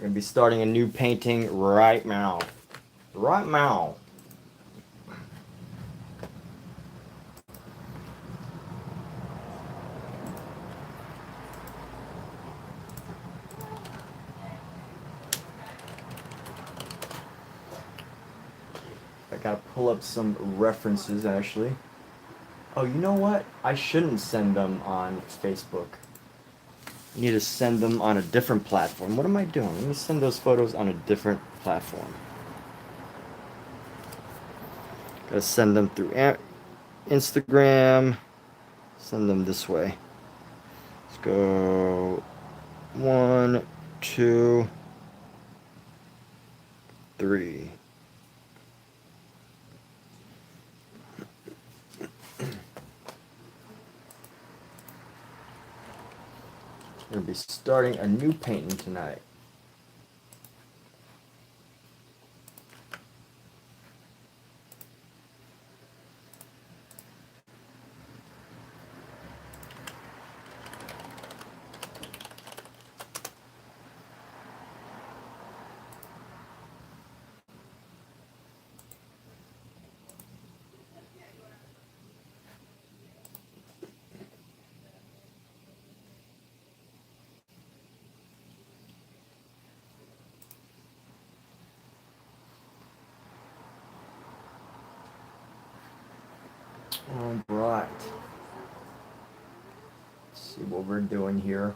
We're gonna be starting a new painting right now. Right now. I gotta pull up some references actually. Oh, you know what? I shouldn't send them on Facebook. I need to send them on a different platform. What am I doing? Let me send those photos on a different platform. Gotta send them through Instagram. Send them this way. Let's go 1, 2, 3. We're gonna be starting a new painting tonight. All right. Let's see what we're doing here.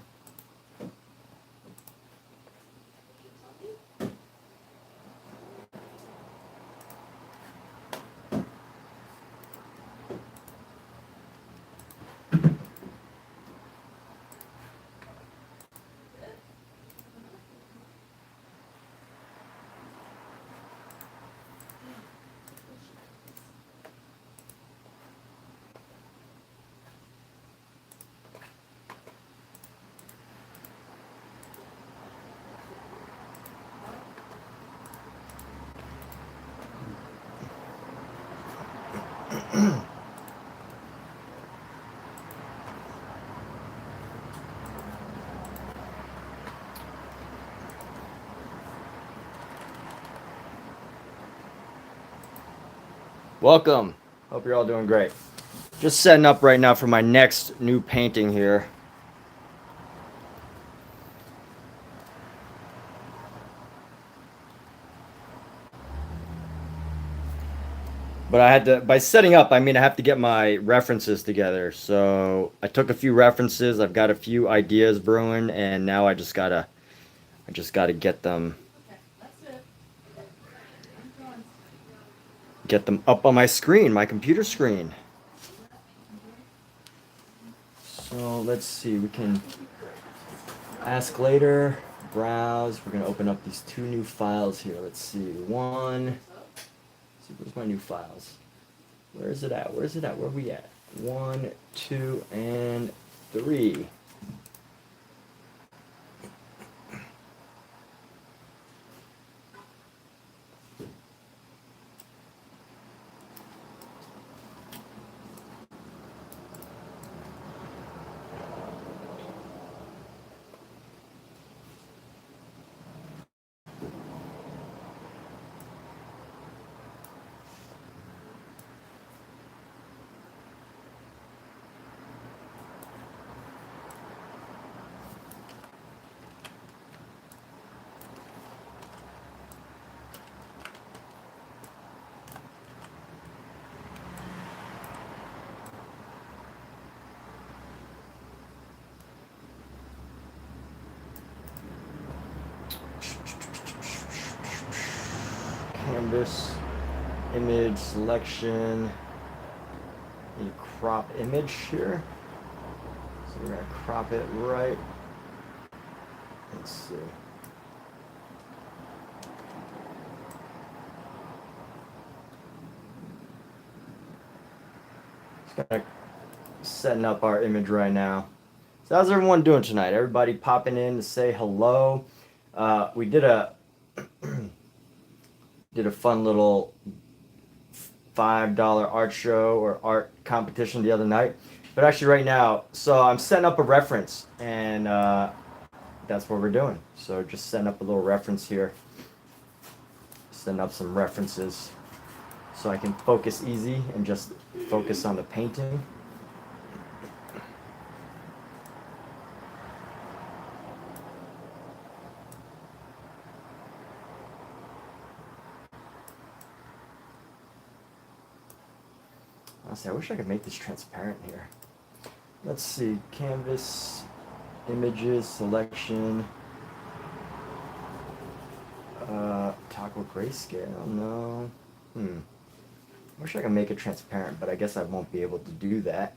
Welcome. Hope you're all doing great. Just setting up right now for my next new painting here. But I had to, by setting up, I mean I have to get my references together. So I took a few references, I've got a few ideas brewing, and now I just gotta get them up on my screen, my computer screen. So let's see, we can ask later, browse. We're gonna open up these two new files here. Let's see, one. Let's see, where's my new files? Where is it at? Where is it at? Where are we at? 1, 2, and 3. Canvas, image selection, need a crop image here. So we're gonna crop it right. Let's see. Just gonna setting up our image right now. So how's everyone doing tonight? Everybody popping in to say hello. We did a did a fun little $5 art show or art competition the other night. But actually, right now, so I'm setting up a reference, and that's what we're doing. So just setting up a little reference here. Setting up some references so I can focus easy and just focus on the painting. Honestly, I wish I could make this transparent here. Let's see, canvas, images, selection, toggle grayscale, no. I wish I could make it transparent, but I guess I won't be able to do that.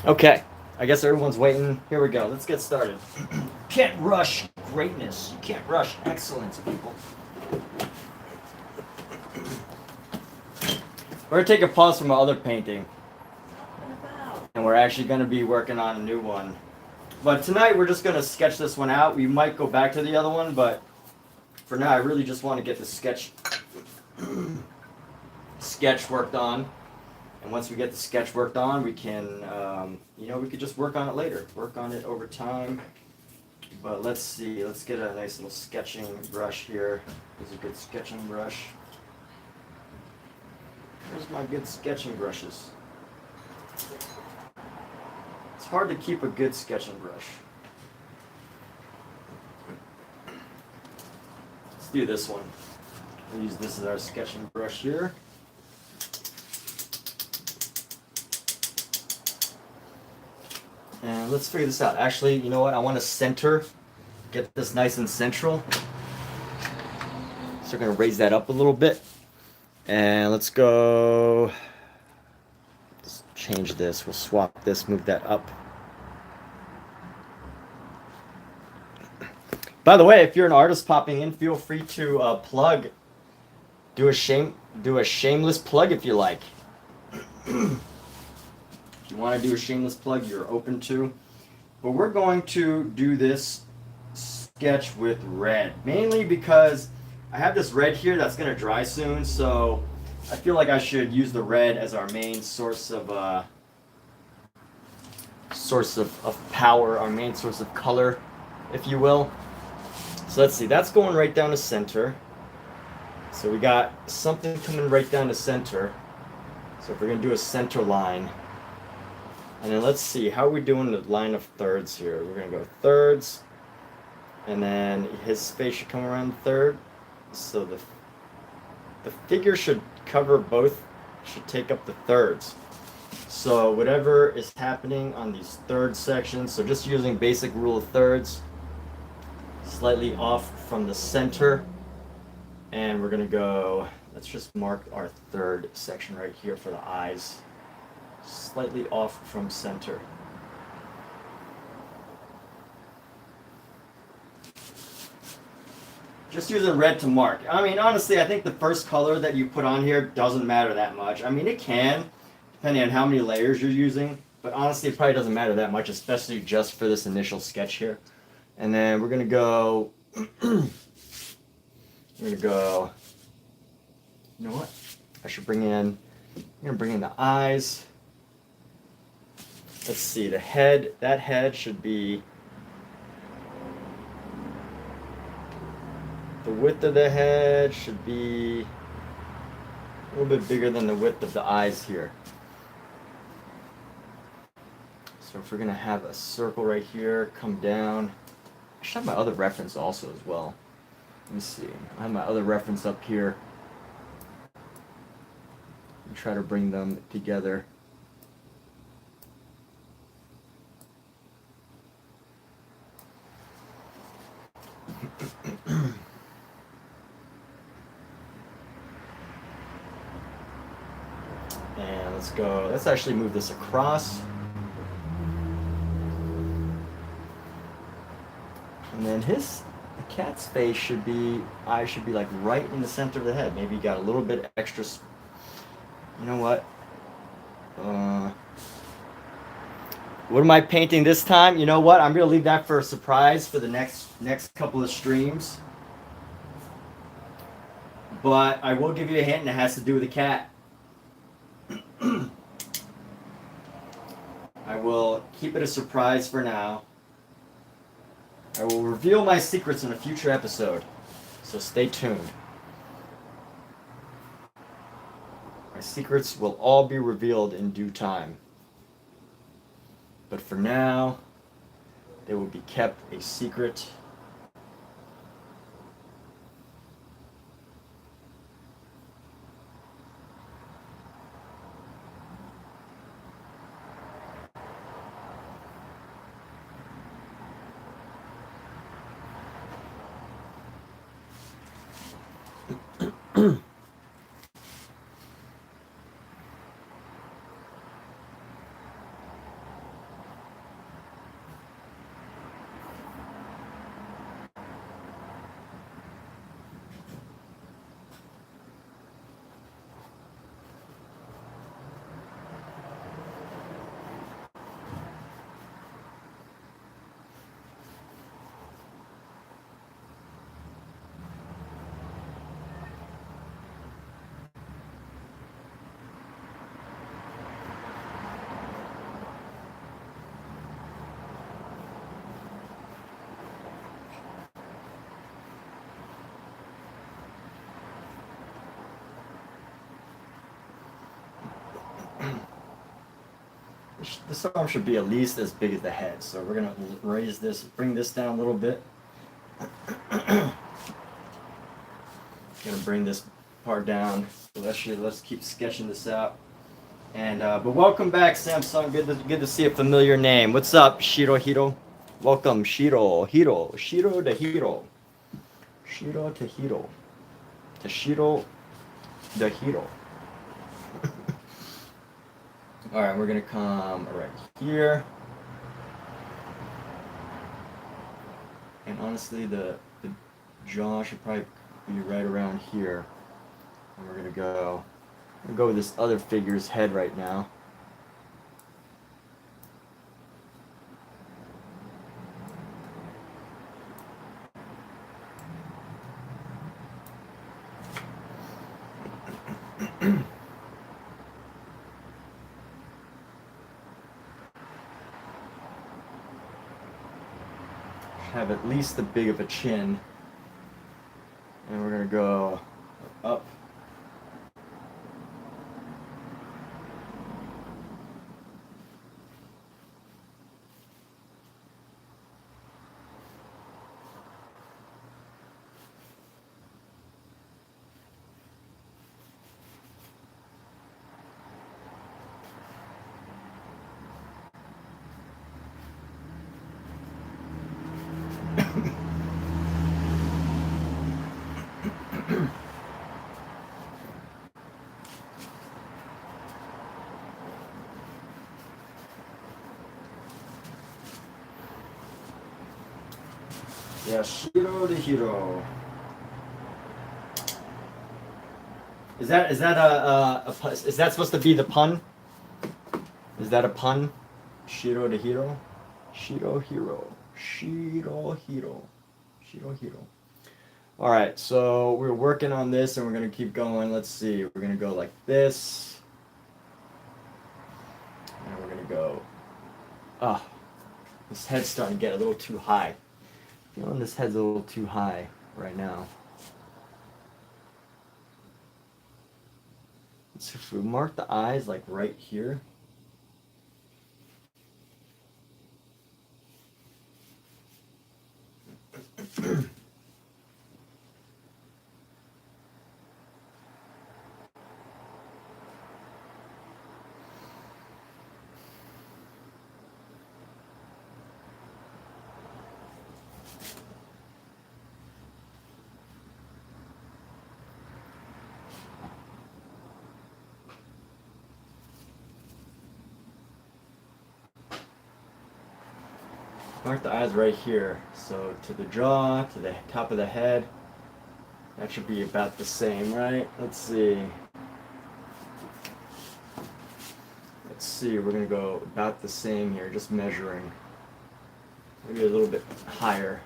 Okay, I guess everyone's waiting. Here we go. Let's get started. Can't rush greatness. You can't rush excellence, people. We're gonna take a pause from our other painting, and we're actually gonna be working on a new one. But tonight we're just gonna sketch this one out. We might go back to the other one, but for now I really just want to get the sketch worked on. And once we get the sketch worked on, we can, we could just work on it later. Work on it over time. But let's see. Let's get a nice little sketching brush here. This is a good sketching brush. Where's my good sketching brushes? It's hard to keep a good sketching brush. Let's do this one. We'll use this as our sketching brush here. And let's figure this out. Actually, you know what? I want to center, get this nice and central. So we're going to raise that up a little bit. And let's go, let's change this. We'll swap this, move that up. By the way, if you're an artist popping in, feel free to plug. Do a shameless plug if you like. If you want to do a shameless plug, you're open to. But we're going to do this sketch with red, mainly because I have this red here that's going to dry soon, so I feel like I should use the red as our main source of power, our main source of color, if you will. So let's see, that's going right down the center. So we got something coming right down the center. So if we're going to do a center line, and then let's see, how are we doing the line of thirds here? We're going to go thirds, and then his face should come around the third. So the figure should cover both, should take up the thirds. So whatever is happening on these third sections, so just using basic rule of thirds, slightly off from the center, and we're going to go, let's just mark our third section right here for the eyes. Slightly off from center. Just using red to mark. I mean, honestly, I think the first color that you put on here doesn't matter that much. I mean, it can, depending on how many layers you're using, but honestly, it probably doesn't matter that much, especially just for this initial sketch here. And then we're going to go, you know what? I'm going to bring in the eyes. Let's see, the head, that head should be, the width of the head should be a little bit bigger than the width of the eyes here. So if we're going to have a circle right here, come down. I should have my other reference also as well. Let me see, I have my other reference up here. And try to bring them together. And let's go, let's actually move this across. And then his cat's face should be, eyes should be like right in the center of the head. Maybe you got a little bit extra. You know what? What am I painting this time? You know what? I'm gonna leave that for a surprise for the next couple of streams. But I will give you a hint, and it has to do with the cat. I will keep it a surprise for now. I will reveal my secrets in a future episode, so stay tuned. My secrets will all be revealed in due time. But for now, they will be kept a secret. This arm should be at least as big as the head, so we're gonna raise this, bring this down a little bit. Gonna bring this part down. So let's keep sketching this out. And but welcome back, Samsung. Good to see a familiar name. What's up, Shirohiro? Welcome, Shiro to Hiro. Shiro to Hiro. To Shiro to Hiro. All right, we're gonna come right here. And honestly, the jaw should probably be right around here. And we're gonna go with this other figure's head right now. Have at least the big of a chin. And we're gonna go up. Yeah, Shiro to Hiro. Is that is that supposed to be the pun? Is that a pun? Shiro to Hiro? Shiro Hiro. Shiro Hiro. Shiro Hiro. Alright, so we're working on this and we're gonna keep going. Let's see. We're gonna go like this. And we're gonna go. Ah, this head's starting to get a little too high. Feeling this head's a little too high right now. So if we mark the eyes like right here. Mark the eyes right here. So to the jaw, to the top of the head. That should be about the same, right? Let's see. Let's see, we're gonna go about the same here, just measuring. Maybe a little bit higher.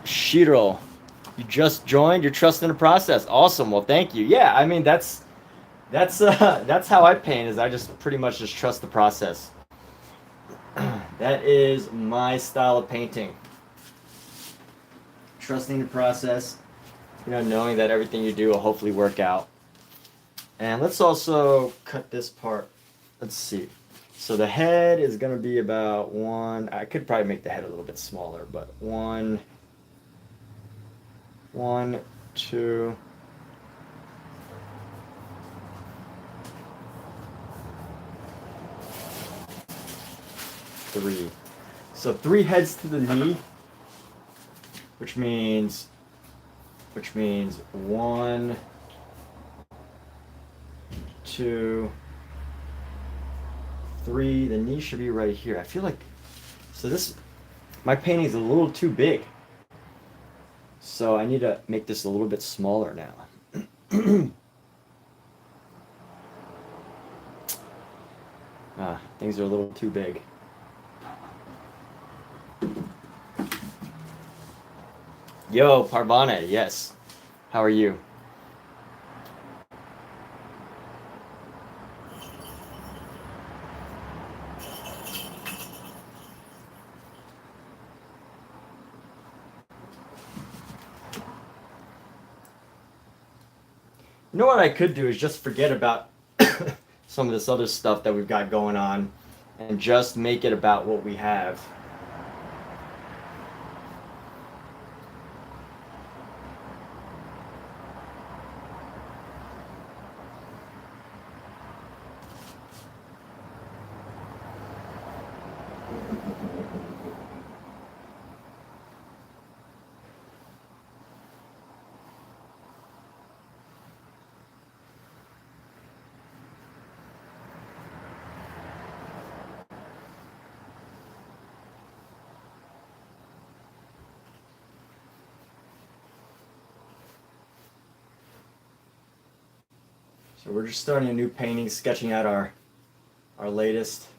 Shiro, you just joined. You're trusting the process. Awesome. Well, thank you. Yeah, I mean that's how I paint. Is I just pretty much just trust the process. That is my style of painting. Trusting the process, knowing that everything you do will hopefully work out. And let's also cut this part. Let's see. So the head is gonna be about one. I could probably make the head a little bit smaller, but one, two, three. So 3 heads to the knee, which means 1, 2, 3. The knee should be right here. I feel like my painting is a little too big. So I need to make this a little bit smaller now. Things are a little too big. Yo, Parvane, yes. How are you? You know what I could do is just forget about some of this other stuff that we've got going on and just make it about what we have. So we're just starting a new painting, sketching out our latest.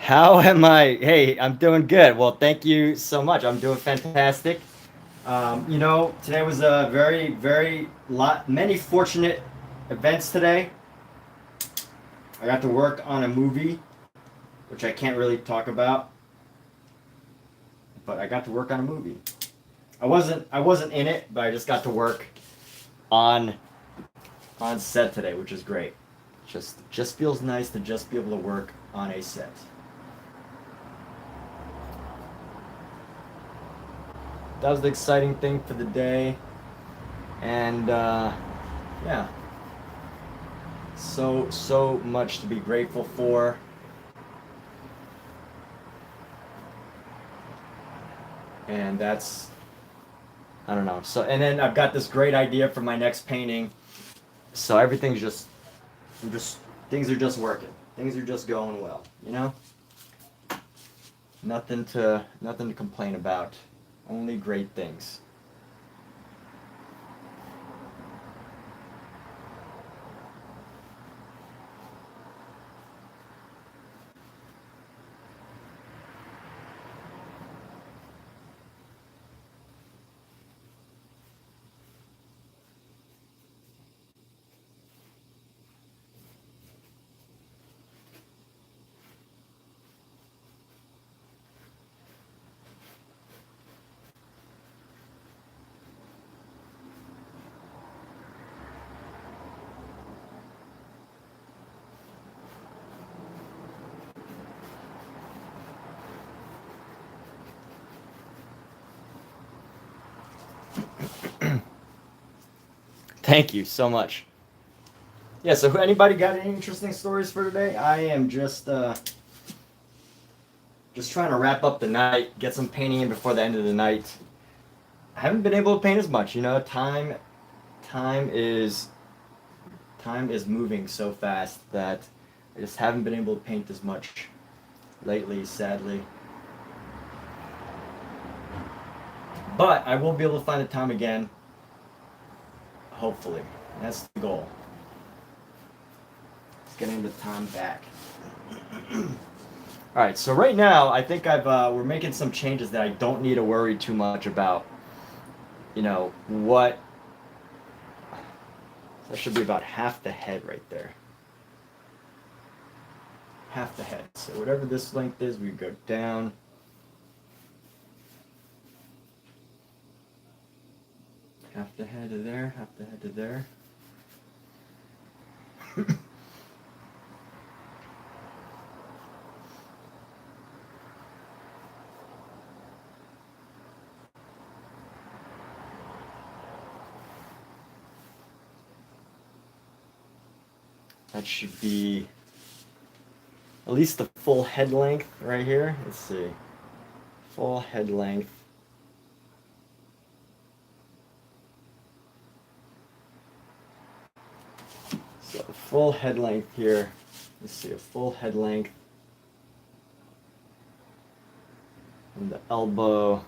How am I? Hey, I'm doing good. Well, thank you so much. I'm doing fantastic. Today was a many fortunate events today. I got to work on a movie, which I can't really talk about, but I got to work on a movie. I wasn't in it, but I just got to work on set today, which is great. Just feels nice to just be able to work on a set. That was the exciting thing for the day, and yeah, so much to be grateful for. And that's, I don't know. So, and then I've got this great idea for my next painting. So everything's things are just working. Things are just going well, Nothing to complain about. Only great things. Thank you so much. Yeah, so anybody got any interesting stories for today? I am just trying to wrap up the night, get some painting in before the end of the night. I haven't been able to paint as much, you know. Time is moving so fast that I just haven't been able to paint as much lately, sadly. But I will be able to find the time again. Hopefully. That's the goal. It's getting the time back. Alright, so right now I think we're making some changes that I don't need to worry too much about. You know, what that should be about half the head right there. Half the head. So whatever this length is, we go down. Half the head to there, half the head to there. That should be at least the full head length right here. Let's see. Full head length. So full head length here. Let's see, a full head length. From the elbow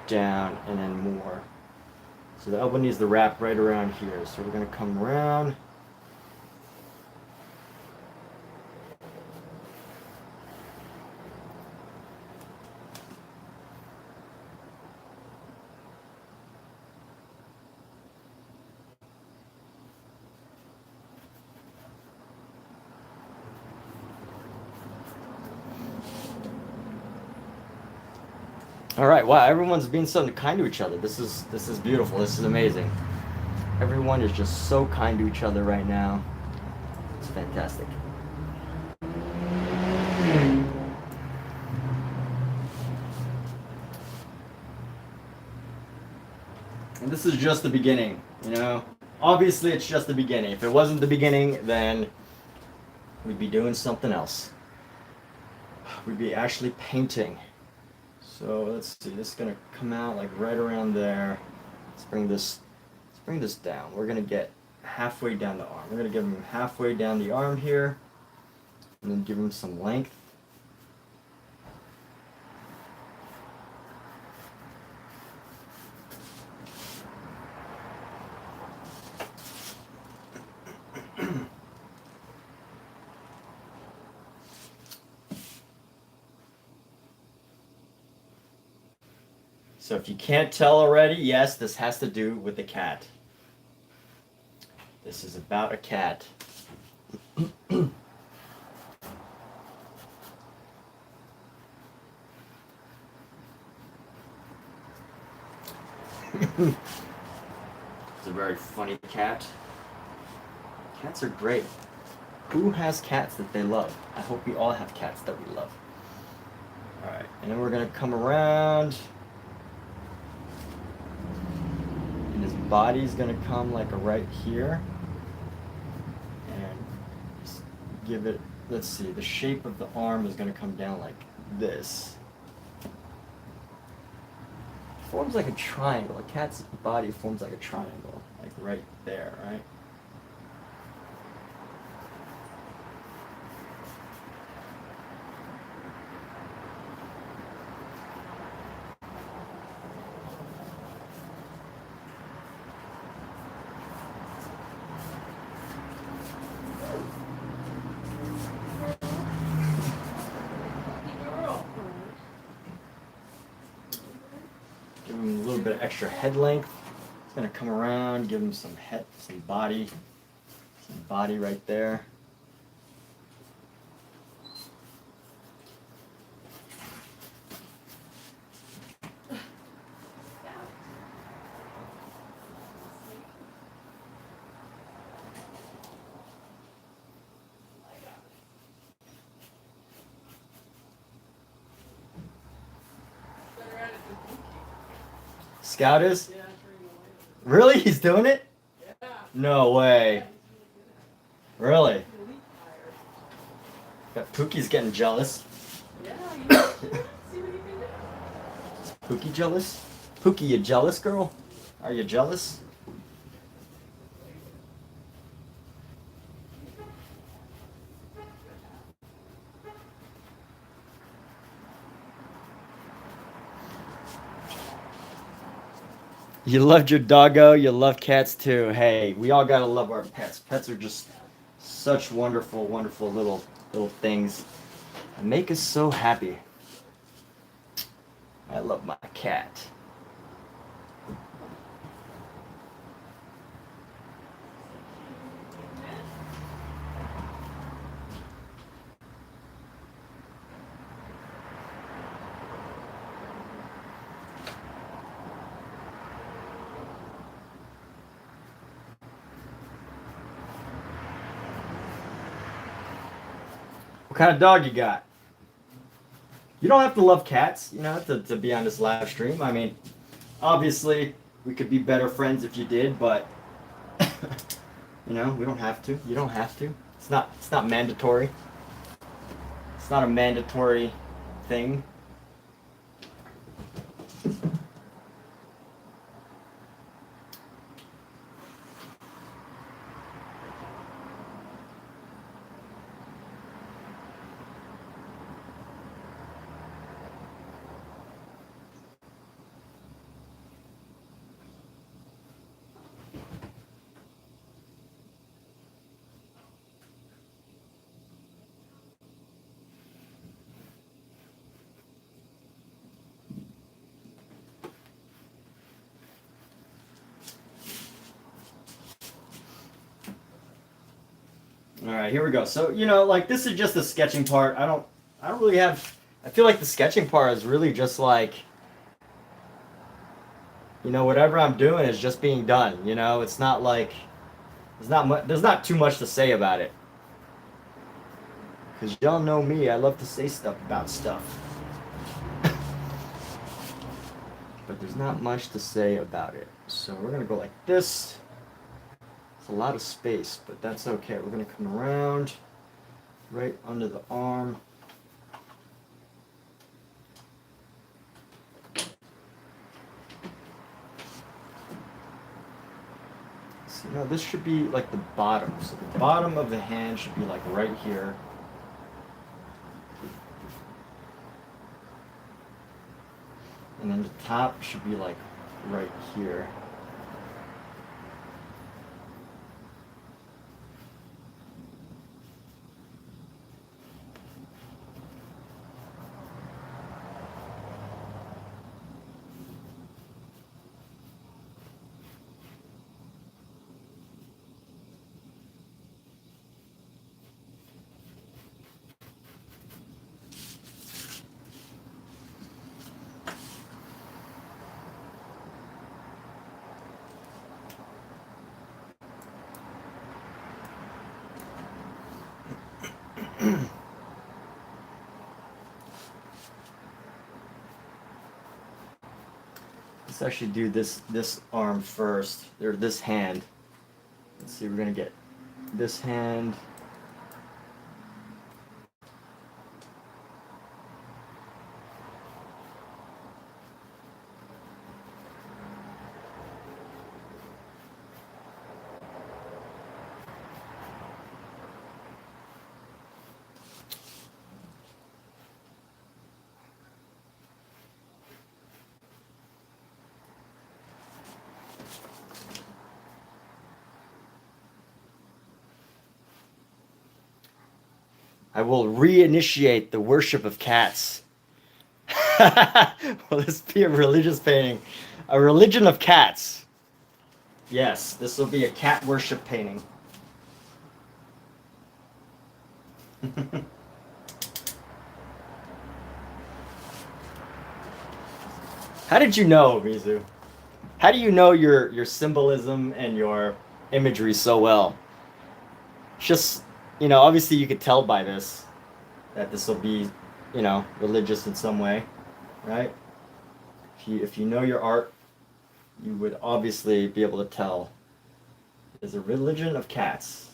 down and then more. So the elbow needs to wrap right around here. So we're going to come around. All right, wow, everyone's being so kind to each other. This is beautiful. This is amazing. Everyone is just so kind to each other right now. It's fantastic. And this is just the beginning, you know? Obviously, it's just the beginning. If it wasn't the beginning, then we'd be doing something else. We'd be actually painting. So let's see, this is gonna come out like right around there. Let's bring this down. We're gonna get halfway down the arm. We're gonna give him halfway down the arm here, and then give him some length. So if you can't tell already, yes, this has to do with the cat. This is about a cat. It's a very funny cat. Cats are great. Who has cats that they love? I hope we all have cats that we love. Alright, and then we're gonna come around. And his body's gonna come like right here. And just give it, let's see, the shape of the arm is gonna come down like this. It forms like a triangle. A cat's body forms like a triangle, like right there, right? Give him a little bit of extra head length. It's gonna come around, give him some head, some body right there. Scout is? Really? He's doing it? No way. Really? Pookie's getting jealous. Is Pookie jealous? Pookie, you jealous, girl? Are you jealous? You loved your doggo. You love cats too. Hey, we all gotta love our pets. Pets are just such wonderful, wonderful little things. They make us so happy. I love my cat. What kind of dog you got? You don't have to love cats, to be on this live stream. I mean, obviously, we could be better friends if you did, but we don't have to. You don't have to. It's not mandatory. It's not a mandatory thing. All right, here we go. So, like this is just the sketching part. I don't really have, I feel like the sketching part is really just like, whatever I'm doing is just being done, It's not like there's not too much to say about it. Cuz y'all know me, I love to say stuff about stuff. But there's not much to say about it. So, we're going to go like this. It's a lot of space, but that's okay. We're going to come around right under the arm. So now this should be like the bottom. So the bottom of the hand should be like right here. And then the top should be like right here. Let's actually do this arm first, or this hand. Let's see, we're gonna get this hand. I will reinitiate the worship of cats. Will this be a religious painting? A religion of cats. Yes, this will be a cat worship painting. How did you know, Mizu? How do you know your symbolism and your imagery so well? Just, obviously you could tell by this that this will be, religious in some way, right? If you know your art, you would obviously be able to tell is a religion of cats.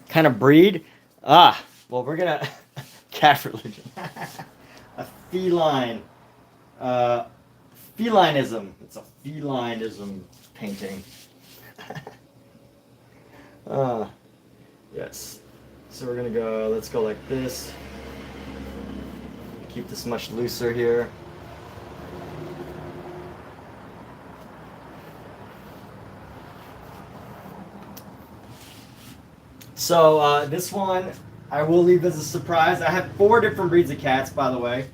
Kind of breed? Well, we're gonna cat religion. A feline. Uh, Felinism. It's a felinism painting. uh, yes. So we're gonna go. Let's go like this. Keep this much looser here. So this one I will leave as a surprise. I have 4 different breeds of cats, by the way.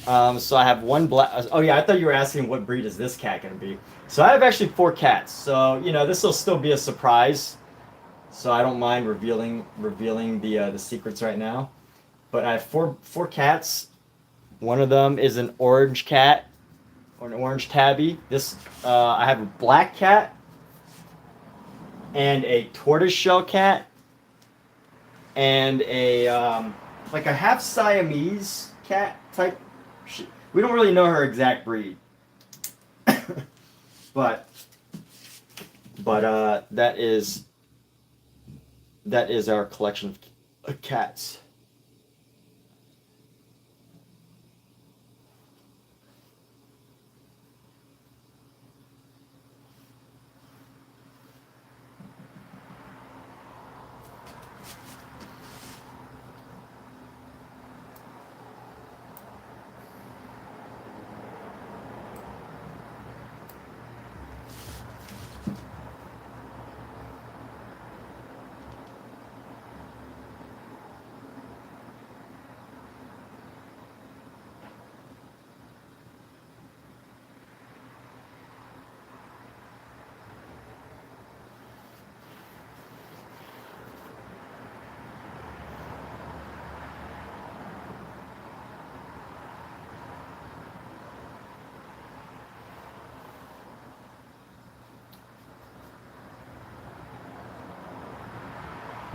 So I have one black. Oh yeah, I thought you were asking what breed is this cat gonna be. So I have actually 4 cats. So this will still be a surprise. So I don't mind revealing the secrets right now. But I have four cats. One of them is an orange cat or an orange tabby. This I have a black cat and a tortoiseshell cat and a like a half Siamese cat type. We don't really know her exact breed, but that is our collection of cats.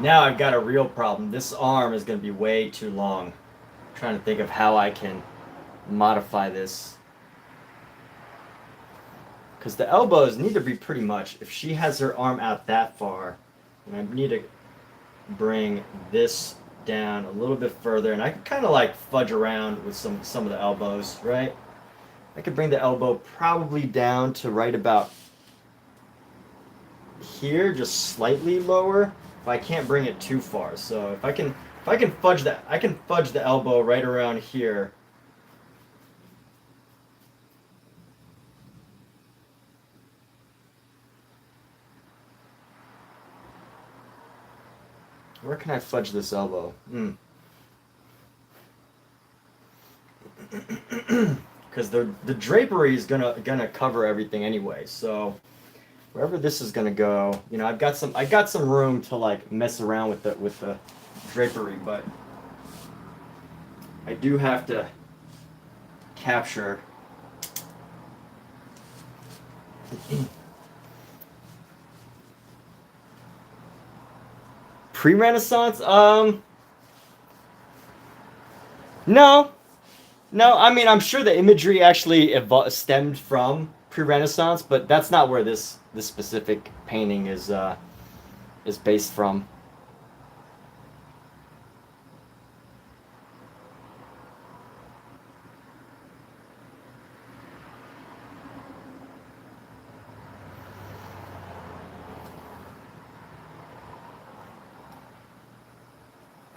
Now I've got a real problem. This arm is going to be way too long. I'm trying to think of how I can modify this. Because the elbows need to be pretty much, if she has her arm out that far, and I need to bring this down a little bit further, and I can kind of like fudge around with some of the elbows, right? I could bring the elbow probably down to right about here, just slightly lower. But I can't bring it too far. So if I can fudge that, I can fudge the elbow right around here. Where can I fudge this elbow? Because the drapery is gonna cover everything anyway. So wherever this is gonna go, I got some room to like mess around with the drapery, but I do have to capture. Pre-Renaissance? No. No, I mean, I'm sure the imagery actually stemmed from pre-Renaissance, but that's not where this specific painting is based from.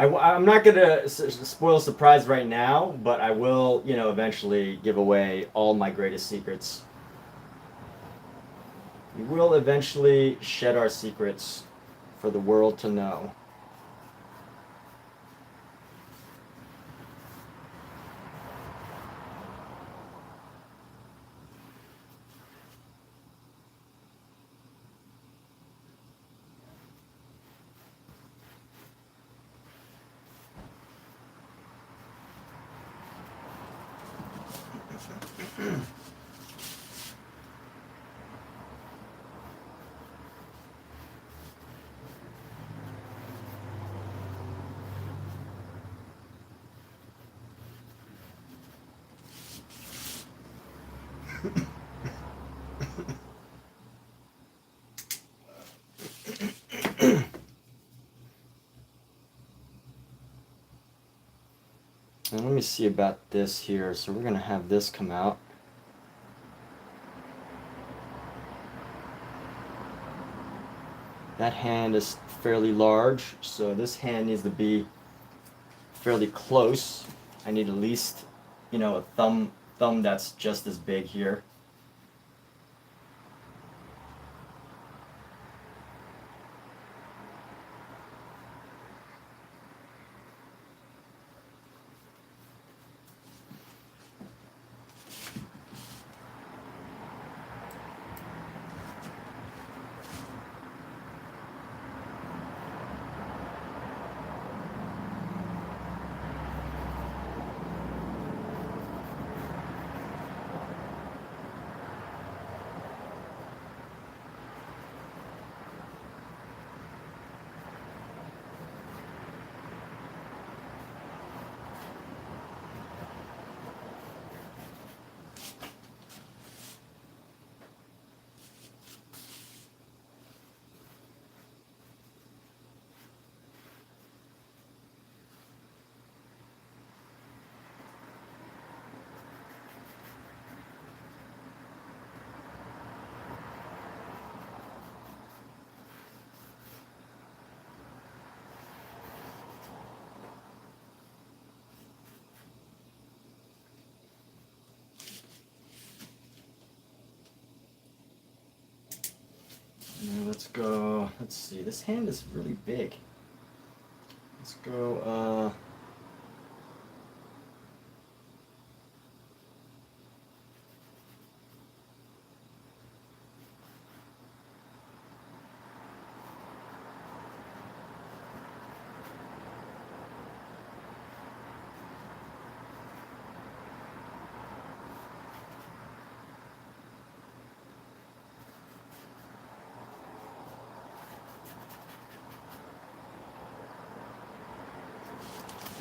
I'm not gonna spoil a surprise right now, but I will, you know, eventually give away all my greatest secrets. We will eventually shed our secrets for the world to know. And let me see about this here. So we're gonna have this come out. That hand is fairly large, so this hand needs to be fairly close. I need at least, you know, a thumb that's just as big here. Now let's go, let's see, this hand is really big. Let's go,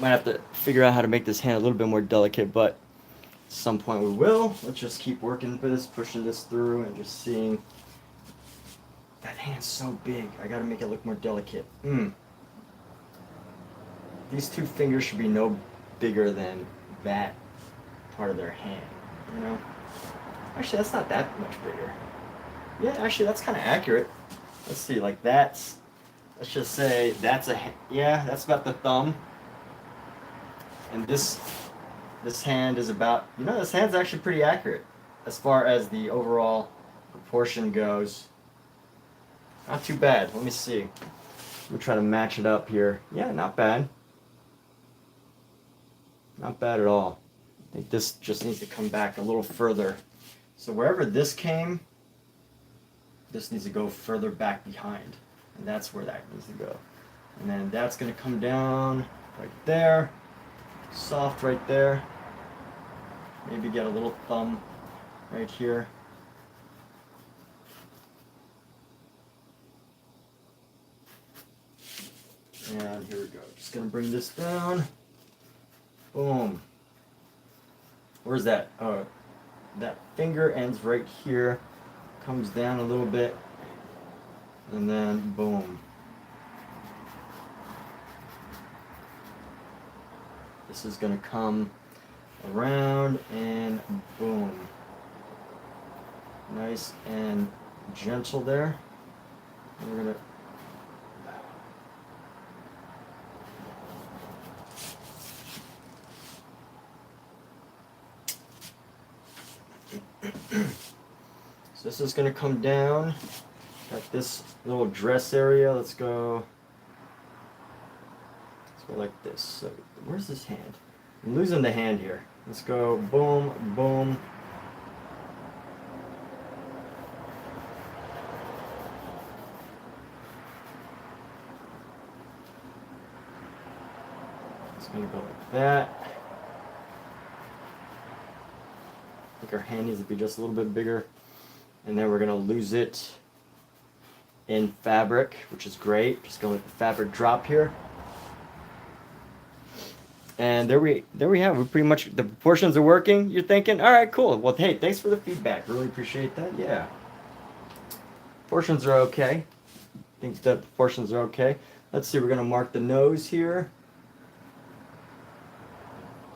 might have to figure out how to make this hand a little bit more delicate, but at some point we will. Let's just keep working with this, pushing this through, and just seeing. That hand's so big. I gotta make it look more delicate. These two fingers should be no bigger than that part of their hand, you know? Actually, that's not that much bigger. Yeah, actually, that's kind of accurate. Let's see, like that's, let's just say that's yeah, that's about the thumb. And this hand is about, you know, this hand's actually pretty accurate as far as the overall proportion goes. Not too bad. Let me see. We'll try to match it up here. Yeah, not bad. Not bad at all. I think this just needs to come back a little further. So wherever this came, this needs to go further back behind. And that's where that needs to go. And then that's going to come down right there. Soft right there. Maybe get a little thumb right here. And here we go. Just going to bring this down. Boom. Where's that? Oh, that finger ends right here. Comes down a little bit. And then boom. This is going to come around and boom. Nice and gentle there. And we're going to So this is going to come down at this little dress area. Let's go like this. So where's this hand? I'm losing the hand here. Let's go boom, boom. It's going to go like that. I think our hand needs to be just a little bit bigger. And then we're going to lose it in fabric, which is great. Just going to let the fabric drop here. And there we have. We pretty much, the proportions are working. You're thinking, all right, cool. Well, hey, thanks for the feedback. Really appreciate that. Yeah. Proportions are okay. I think the proportions are okay. Let's see, we're going to mark the nose here.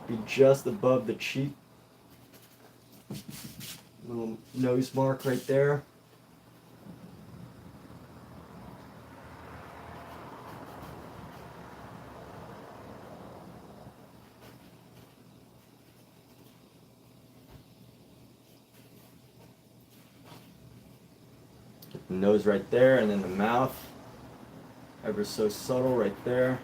Be just above the cheek. Little nose mark right there. Get the nose right there, and then the mouth. Ever so subtle right there.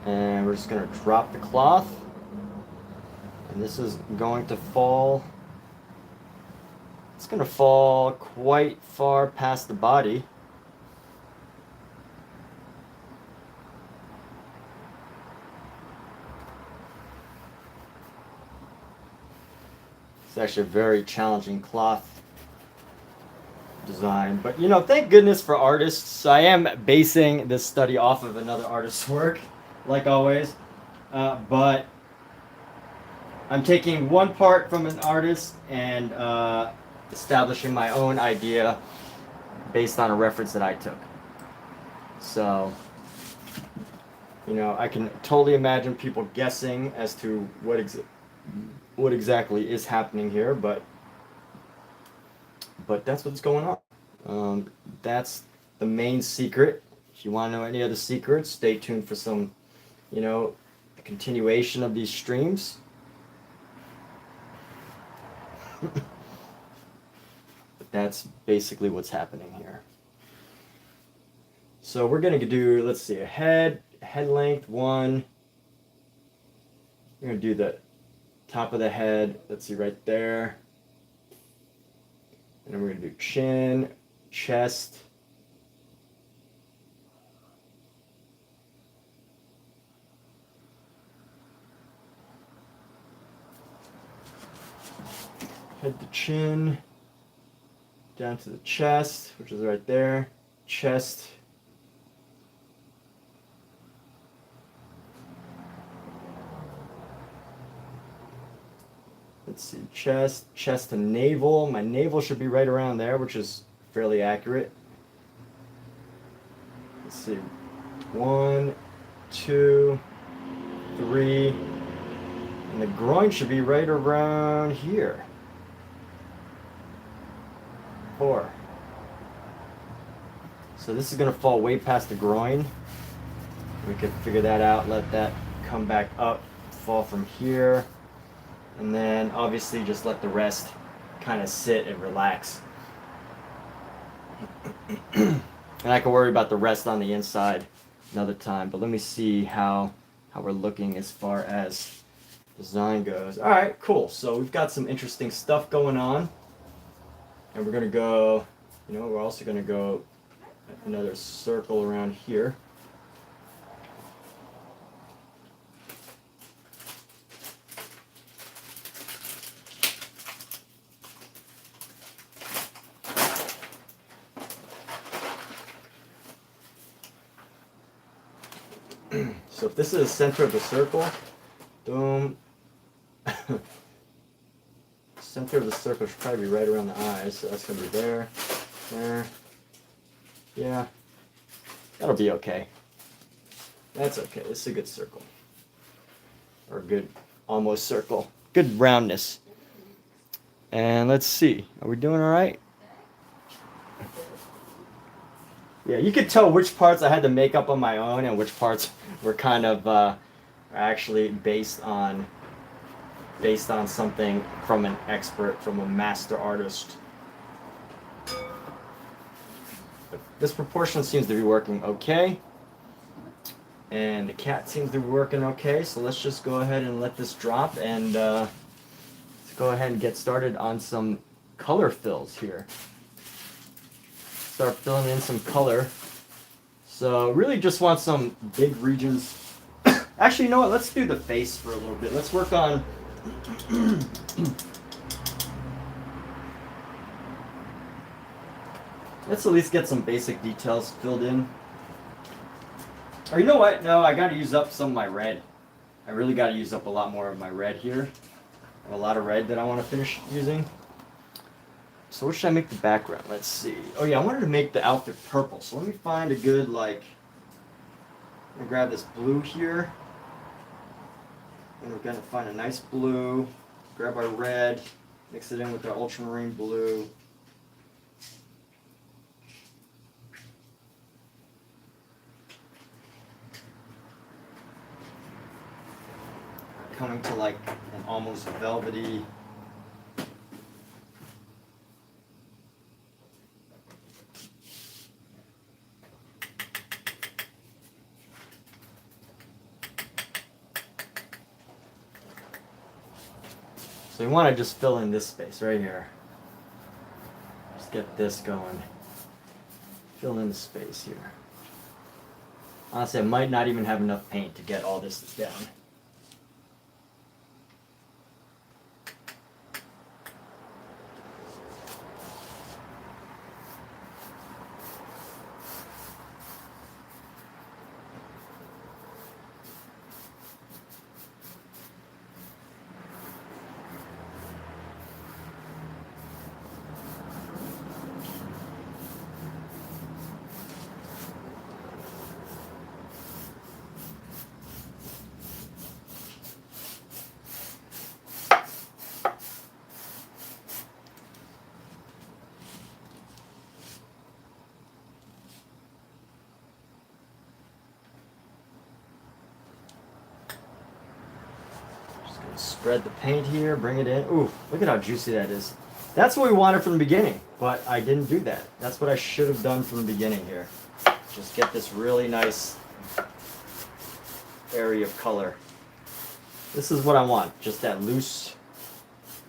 And we're just going to drop the cloth. And this is going to fall. It's going to fall quite far past the body. It's actually a very challenging cloth design. But, you know, thank goodness for artists. I am basing this study off of another artist's work, like always. But I'm taking one part from an artist and establishing my own idea based on a reference that I took. So, you know, I can totally imagine people guessing as to what exactly is happening here, but that's what's going on. That's the main secret. If you want to know any other secrets, stay tuned for some, you know, the continuation of these streams. But that's basically what's happening here. So we're going to do, let's see, a head length 1. We're going to do the top of the head, let's see, right there. And then we're going to do chin, chest. Head to chin, down to the chest, which is right there. Chest. Let's see, chest to navel. My navel should be right around there, which is fairly accurate. Let's see, 1, 2, 3, and the groin should be right around here. 4. So this is going to fall way past the groin. We could figure that out, let that come back up, fall from here. And then obviously just let the rest kind of sit and relax. And I can worry about the rest on the inside another time. But let me see how we're looking as far as design goes. All right, cool. So we've got some interesting stuff going on. And we're going to go, you know, we're also going to go another circle around here. So if this is the center of the circle, boom. Center of the circle should probably be right around the eyes, so that's going to be there, there. Yeah, that'll be okay. That's okay. This is a good circle. Or a good almost circle. Good roundness. And let's see, are we doing all right? Yeah, you could tell which parts I had to make up on my own and which parts were kind of actually based on something from an expert, from a master artist. But this proportion seems to be working okay. And the cat seems to be working okay, so let's just go ahead and let this drop and let's go ahead and get started on some color fills here. Start filling in some color. So really just want some big regions. Actually, you know what? Let's do the face for a little bit. Let's work on let's at least get some basic details filled in. Or you know what? No, I gotta use up some of my red. I really gotta use up a lot more of my red here. I have a lot of red that I want to finish using. So what should I make the background? Let's see. Oh yeah, I wanted to make the outfit purple. So let me find a good, like, I'm gonna grab this blue here. And we're gonna find a nice blue. Grab our red, mix it in with our ultramarine blue. Coming to like an almost velvety. So you want to just fill in this space right here. Just get this going. Fill in the space here. Honestly, I might not even have enough paint to get all this down. Spread the paint here, bring it in. Ooh, look at how juicy that is. That's what we wanted from the beginning, but I didn't do that. That's what I should have done from the beginning here. Just get this really nice area of color. This is what I want, just that loose,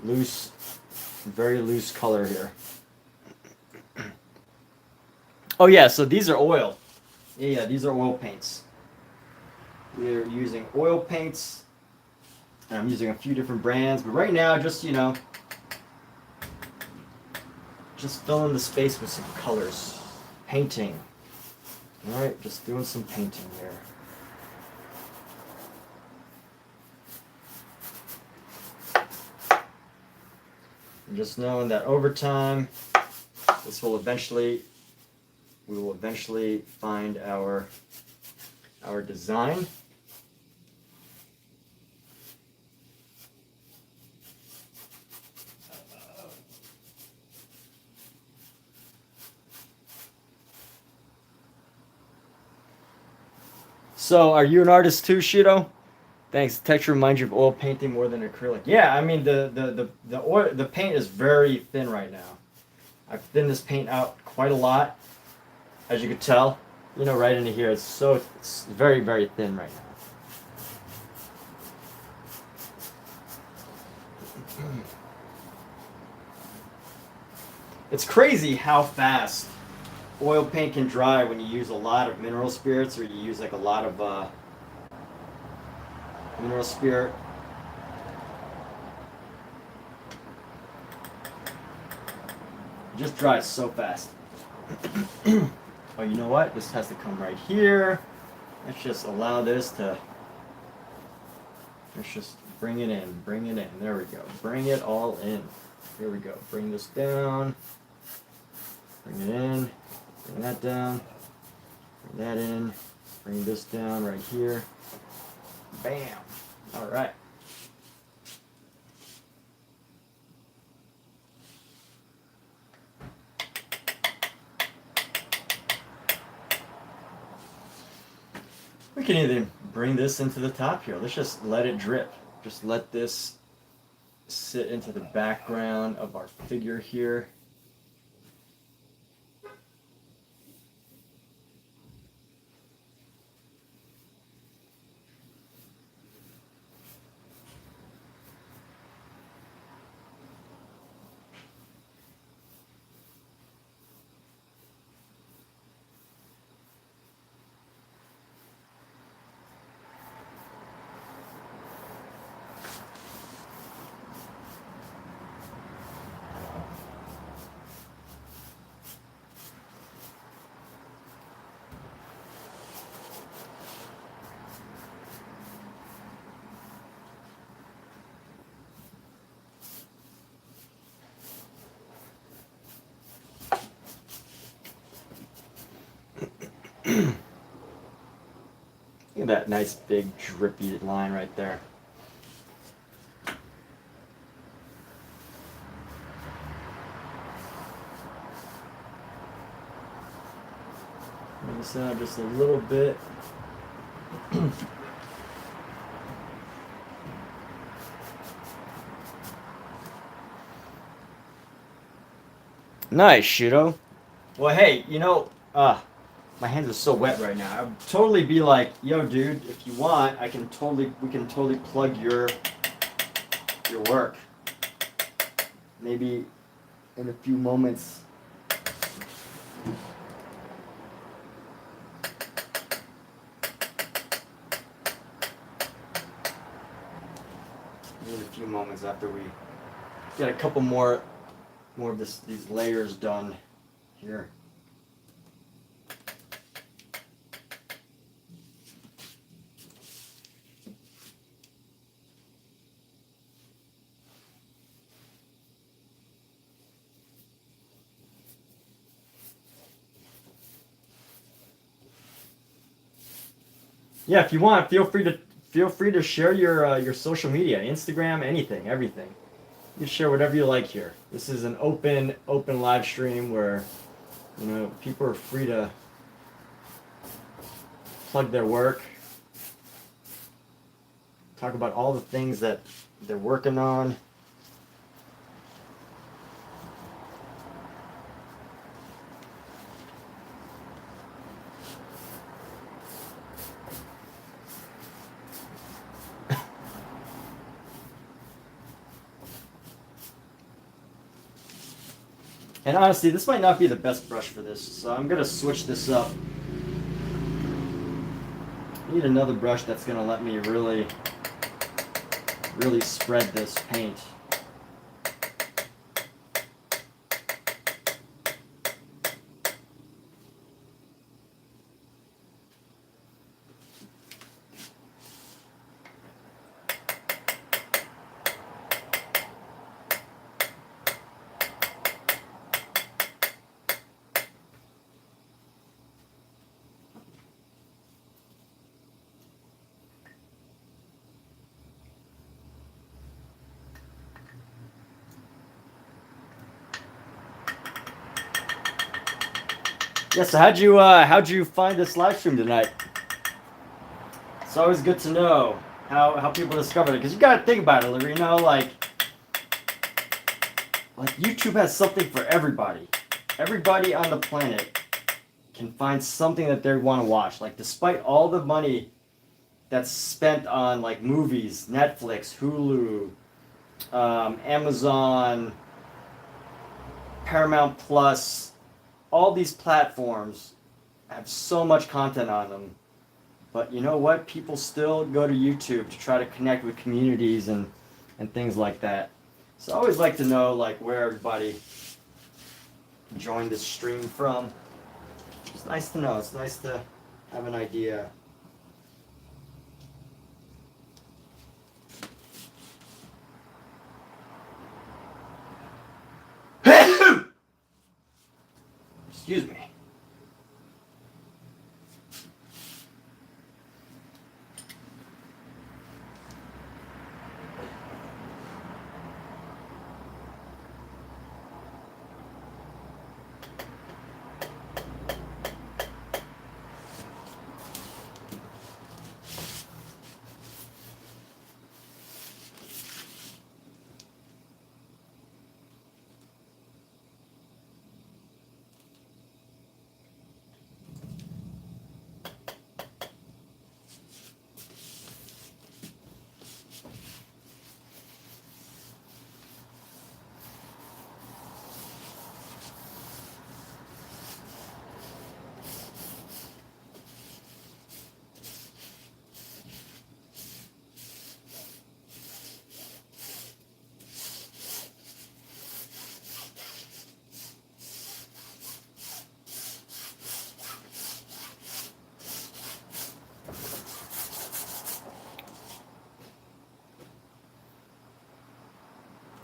very loose color here. Oh yeah, so these are oil. Yeah, these are oil paints. We're using oil paints. And I'm using a few different brands, but right now, just, you know, just filling the space with some colors. Painting. Alright, just doing some painting here. And just knowing that over time, we will eventually find our design. So, are you an artist too, Shido? Thanks. The texture reminds you of oil painting more than acrylic. Yeah, I mean the paint is very thin right now. I've thinned this paint out quite a lot, as you could tell. You know, right into here. It's very, very thin right now. It's crazy how fast oil paint can dry when you use a lot of mineral spirits, or you use like a lot of mineral spirit. It just dries so fast. Oh, you know what? This has to come right here. Let's just allow this to. Let's just bring it in. Bring it in. There we go. Bring it all in. Here we go. Bring this down. Bring it in. Bring that down. Bring that in. Bring this down right here. Bam. All right. We can even bring this into the top here. Let's just let it drip. Just let this sit into the background of our figure here. Look at that nice big drippy line right there. Bring this out just a little bit. Nice, Shudo. Well, hey, my hands are so wet right now. I would totally be like, yo, dude, if you want, we can totally plug your work. Maybe in a few moments. Maybe a few moments after we get a couple more of these layers done here. Yeah, if you want, feel free to share your social media, Instagram, anything, everything. You share whatever you like here. This is an open live stream where people are free to plug their work, talk about all the things that they're working on. And honestly, this might not be the best brush for this, so I'm going to switch this up. I need another brush that's going to let me really spread this paint. Yeah, so how'd you find this live stream tonight? It's always good to know how people discovered it, because you gotta think about it, like YouTube has something for everybody. Everybody on the planet can find something that they want to watch. Like, despite all the money that's spent on like movies, Netflix, Hulu, Amazon, Paramount Plus, all these platforms have so much content on them. But you know what? People still go to YouTube to try to connect with communities and things like that. So I always like to know like where everybody joined this stream from. It's nice to know. It's nice to have an idea. Excuse me.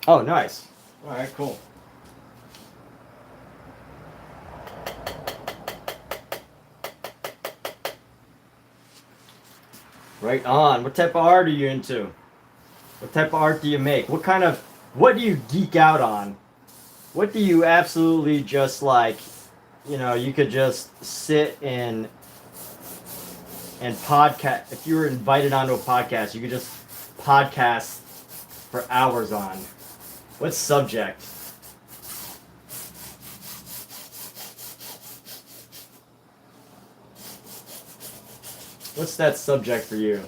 Oh, nice. All right, cool. Right on. What type of art are you into? What type of art do you make? What do you geek out on? What do you absolutely just like, you could just sit and podcast. If you were invited onto a podcast, you could just podcast for hours on. What subject? What's that subject for you?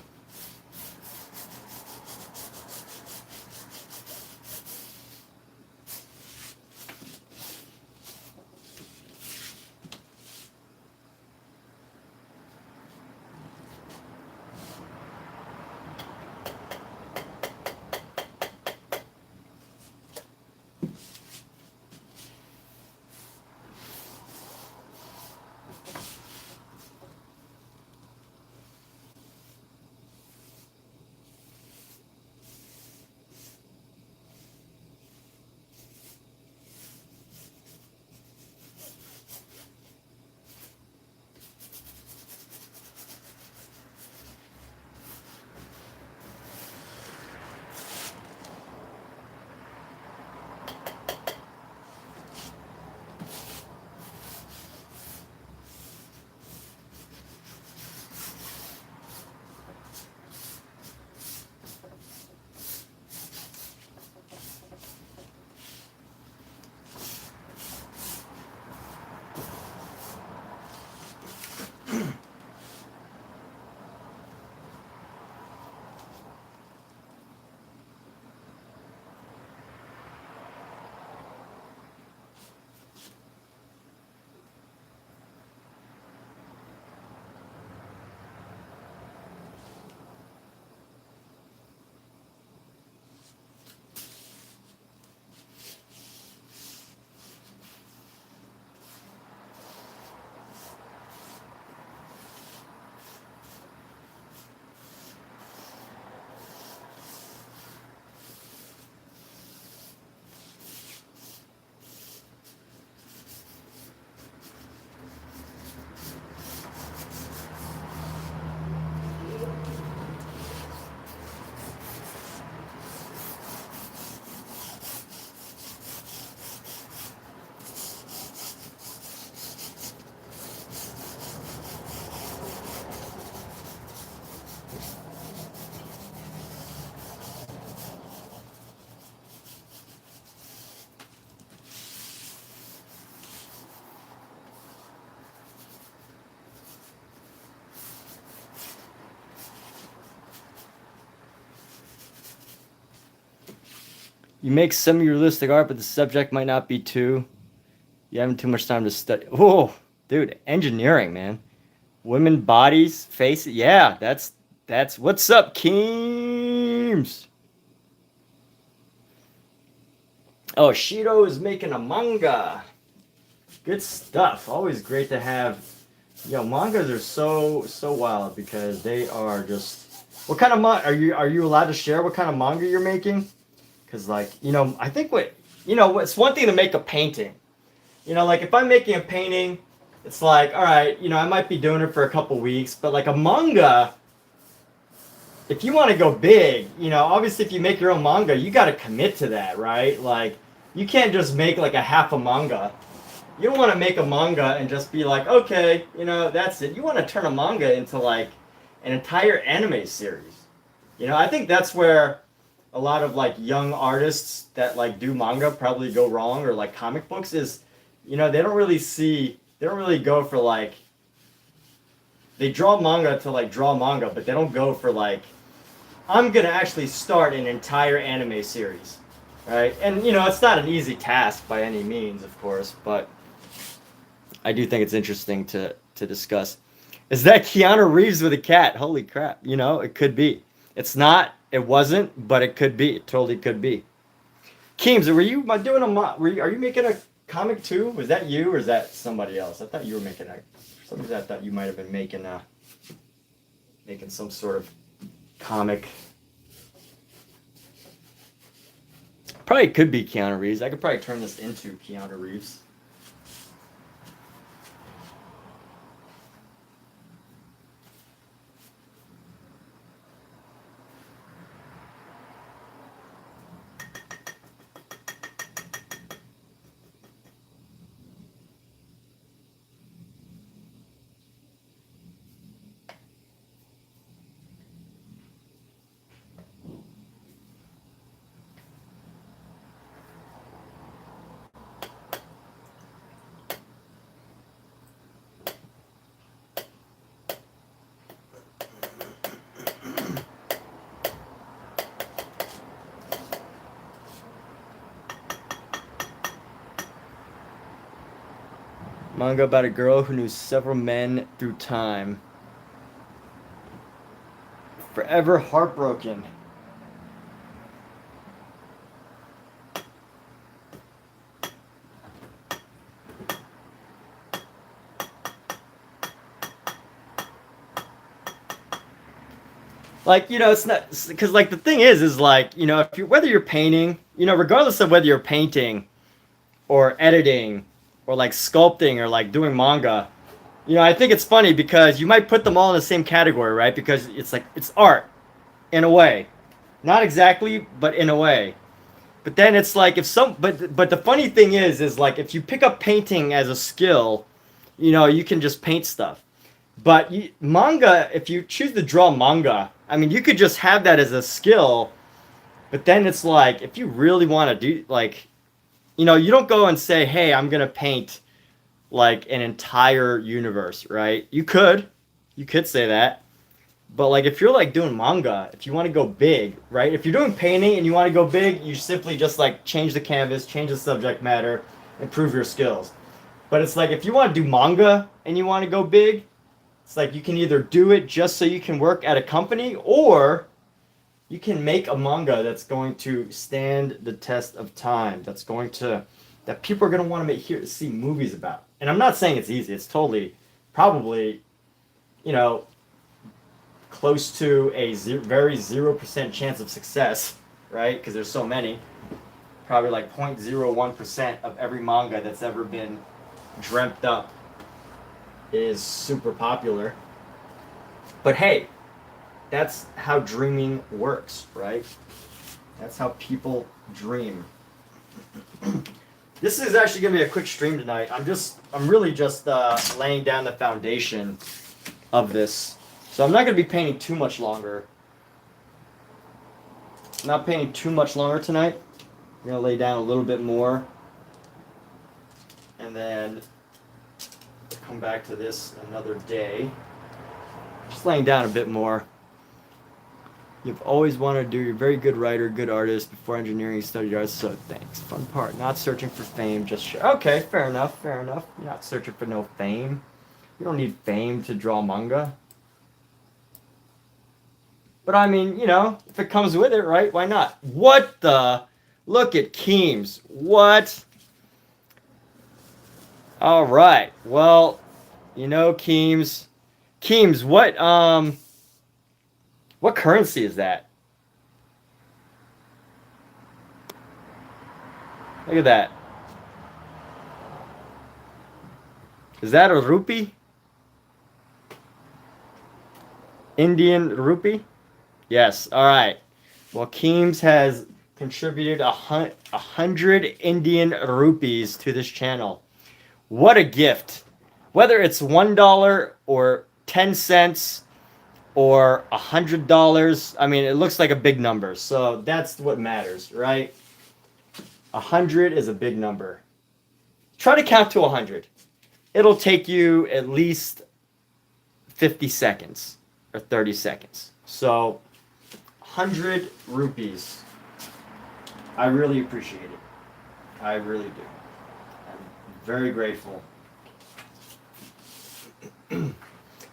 You make semi-realistic art, but the subject might not be too. You having too much time to study. Oh, dude, engineering, man. Women bodies, faces. Yeah, that's what's up, Keems. Oh, Shiro is making a manga. Good stuff. Always great to have. Yo, mangas are so wild because they are just. What kind of manga are you allowed to share? What kind of manga you're making? Because like I think it's one thing to make a painting. Like if I'm making a painting, it's like all right, I might be doing it for a couple weeks, but like a manga, if you want to go big, obviously if you make your own manga, you got to commit to that, right? Like you can't just make like a half a manga. You don't want to make a manga and just be like, okay, that's it. You want to turn a manga into like an entire anime series. I think that's where a lot of like young artists that like do manga probably go wrong, or like comic books is, they don't really go for like, they draw manga to like draw manga, but they don't go for like, I'm gonna actually start an entire anime series, right? And it's not an easy task by any means, of course, but I do think it's interesting to discuss. Is that Keanu Reeves with a cat? Holy crap! It could be. It's not. It wasn't, but it could be. It totally could be. Keems, were you doing are you making a comic too? Was that you, or is that somebody else? I thought you were making a. For some reason, I thought you might have been making some sort of comic. Probably could be Keanu Reeves. I could probably turn this into Keanu Reeves. Manga about a girl who knew several men through time. Forever heartbroken. Like, it's not, because like the thing is like, if you whether you're painting, regardless of whether you're painting or editing or like sculpting or like doing manga, I think it's funny because you might put them all in the same category, right? Because it's like it's art in a way, not exactly, but in a way. But then it's like but the funny thing is like if you pick up painting as a skill, you can just paint stuff. But manga, if you choose to draw manga, I mean, you could just have that as a skill. But then it's like if you really want to do like, you don't go and say, "Hey, I'm gonna paint like an entire universe," right? You could say that. But like if you're like doing manga, if you want to go big, right? If you're doing painting and you want to go big, you simply just like change the canvas, change the subject matter, improve your skills. But it's like if you want to do manga and you want to go big, it's like you can either do it just so you can work at a company, or you can make a manga that's going to stand the test of time. That people are going to want to see movies about. And I'm not saying it's easy. It's totally, probably, close to a very 0% chance of success, right? Because there's so many. Probably like 0.01% of every manga that's ever been dreamt up is super popular. But hey, that's how dreaming works, right? That's how people dream. This is actually gonna be a quick stream tonight. I'm really just laying down the foundation of this. So I'm not gonna be painting too much longer. I'm not painting too much longer tonight. I'm gonna lay down a little bit more. And then come back to this another day. Just laying down a bit more. You've always wanted to do. You're a very good writer, good artist. Before engineering, you studied arts. So thanks. Fun part. Not searching for fame. Okay, fair enough. Fair enough. You're not searching for no fame. You don't need fame to draw manga. But I mean, if it comes with it, right? Why not? What the? Look at Keems. What? All right. Well, Keems. Keems, what currency is that? Look at that. Is that a rupee? Indian rupee? Yes. All right. Well, Keems has contributed 100 Indian rupees to this channel. What a gift. Whether it's $1 or 10 cents or $100, I mean, it looks like a big number. So that's what matters, right? 100 is a big number. Try to count to 100. It'll take you at least 50 seconds or 30 seconds. So 100 rupees. I really appreciate it. I really do. I'm very grateful.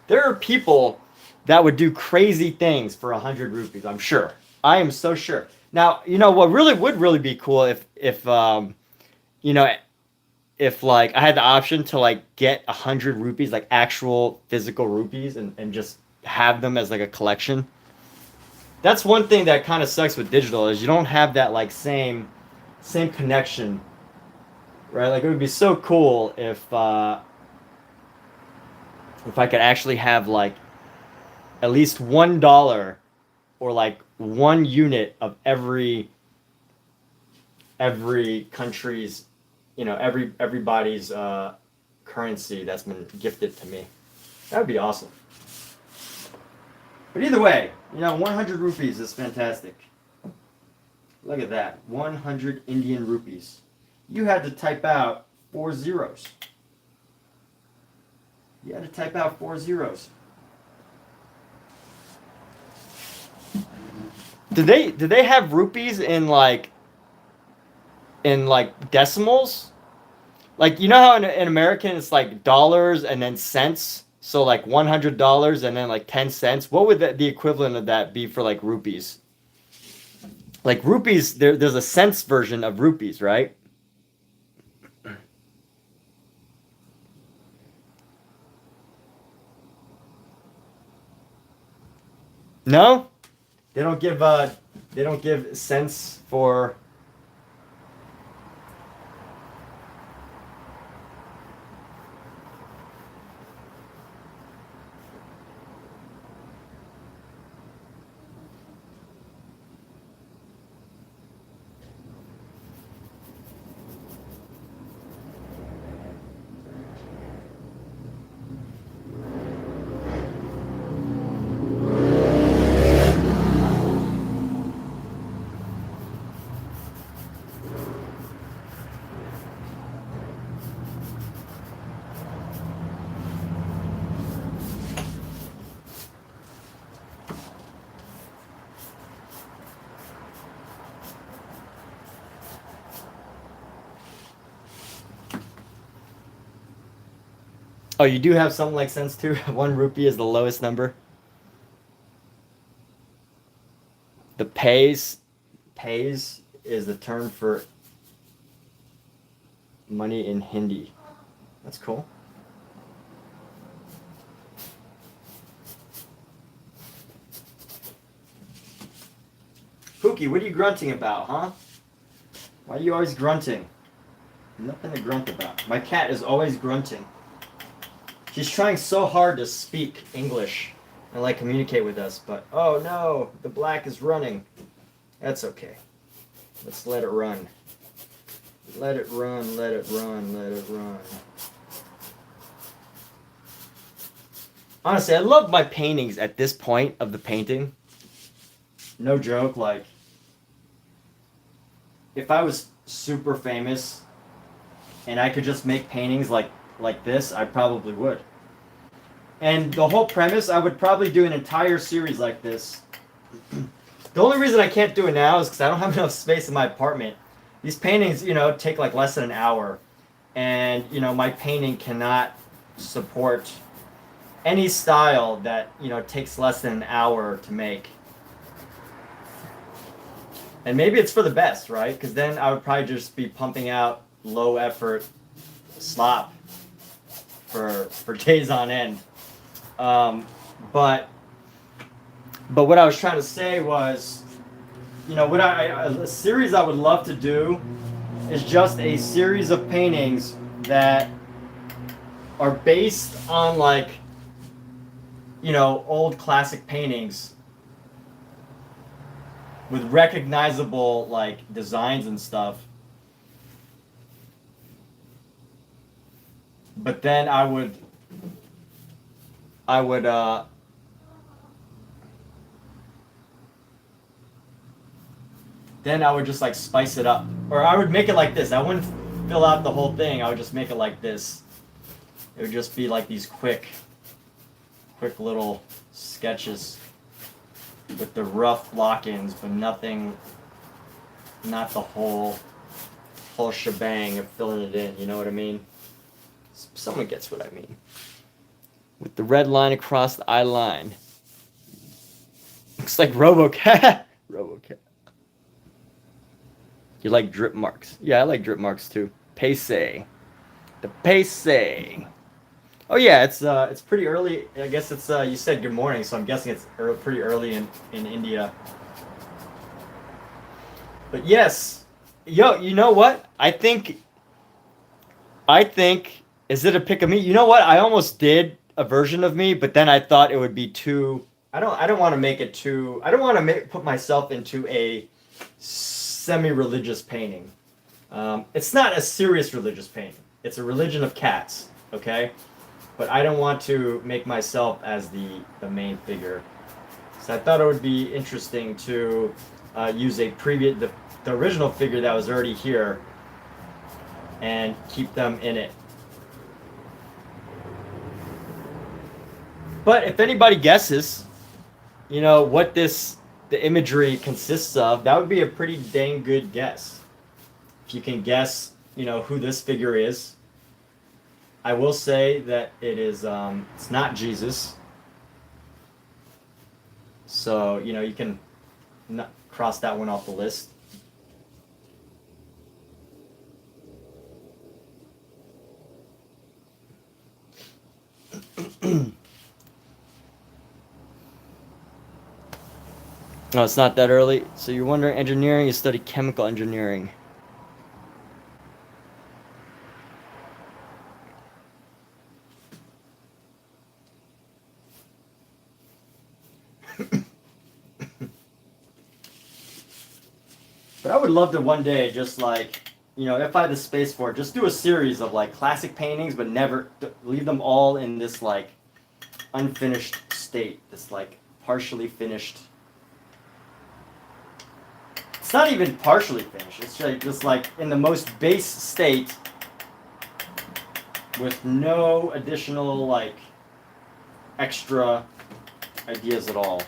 There are people that would do crazy things for 100 rupees, I'm sure. I am so sure. Now, what would really be cool if like I had the option to like get 100 rupees, like actual physical rupees, and just have them as like a collection. That's one thing that kind of sucks with digital is you don't have that like same same connection, right? Like it would be so cool if I could actually have like at least $1 or like 1 unit of every country's, everybody's currency that's been gifted to me. That would be awesome. But either way, 100 rupees is fantastic. Look at that, 100 Indian rupees. You had to type out 4 zeros. You had to type out 4 zeros. Did they have rupees in like decimals? Like, you know how in American it's like dollars and then cents? So like $100 and then like 10 cents. What would the equivalent of that be for like rupees? Like rupees, there's a cents version of rupees, right? No? They don't give cents for. Oh, you do have something like cents too? 1 rupee is the lowest number. The pays is the term for money in Hindi. That's cool. Pookie, what are you grunting about, huh? Why are you always grunting? Nothing to grunt about. My cat is always grunting. She's trying so hard to speak English and like communicate with us, but oh no, the black is running. That's okay. Let's let it run. Let it run, let it run, let it run. Honestly, I love my paintings at this point of the painting. No joke, like, if I was super famous and I could just make paintings like this, I probably would. And the whole premise, I would probably do an entire series like this. The only reason I can't do it now is because I don't have enough space in my apartment. These paintings, take like less than an hour. And, my painting cannot support any style that, takes less than an hour to make. And maybe it's for the best, right? Because then I would probably just be pumping out low effort slop for days on end. But what I was trying to say was, what a series I would love to do is just a series of paintings that are based on like, old classic paintings with recognizable like designs and stuff. But then I would then I would just like spice it up. Or I would make it like this. I wouldn't fill out the whole thing. I would just make it like this. It would just be like these quick little sketches with the rough lock-ins, but not the whole shebang of filling it in, you know what I mean? Someone gets what I mean. With the red line across the eye line. Looks like RoboCat. RoboCat. You like drip marks? Yeah, I like drip marks too. Pace. The Pace. Oh yeah, it's pretty early. I guess it's you said good morning, so I'm guessing it's pretty early in India. But yes, Yo, you know what? I think is it a pick of me? You know what? I almost did a version of me, but then I thought it would be too. I don't want to make it too. I don't want to put myself into a semi-religious painting. It's not a serious religious painting. It's a religion of cats. Okay, but I don't want to make myself as the main figure. So I thought it would be interesting to use the original figure that was already here and keep them in it. But if anybody guesses, what the imagery consists of, that would be a pretty dang good guess. If you can guess, who this figure is. I will say that it's not Jesus. So, you can cross that one off the list. No, it's not that early. So you're wondering engineering, you study chemical engineering. But I would love to one day just if I had the space for it, just do a series of classic paintings, but never leave them all in this unfinished state, this partially finished. It's not even partially finished. It's just in the most base state with no additional extra ideas at all.